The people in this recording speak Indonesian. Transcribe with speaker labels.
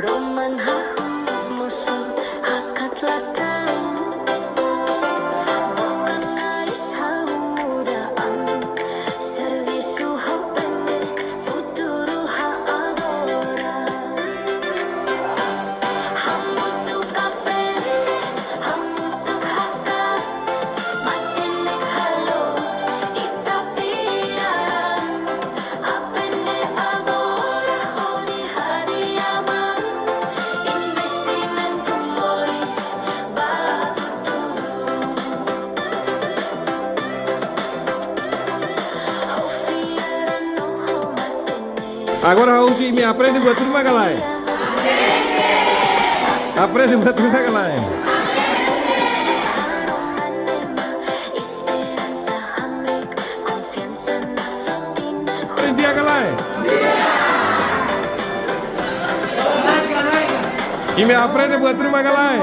Speaker 1: Roman hahu musuh hakat ladang bahkan ais hau mudaan servisu hopende futuro ha agora hambutu kaprende hambutu hakat matenek halo ita fiaran aprende agora hodi hariaman investimento moris ba futuro ho fiaran no ho matene.
Speaker 2: Agora Raulzinho, me aprende buat rumah galai. Aprende buat rumah galai.
Speaker 1: Esperanza hamrik confianza na fatin
Speaker 2: Aprende dia galai. E me aprende buat rumah galai.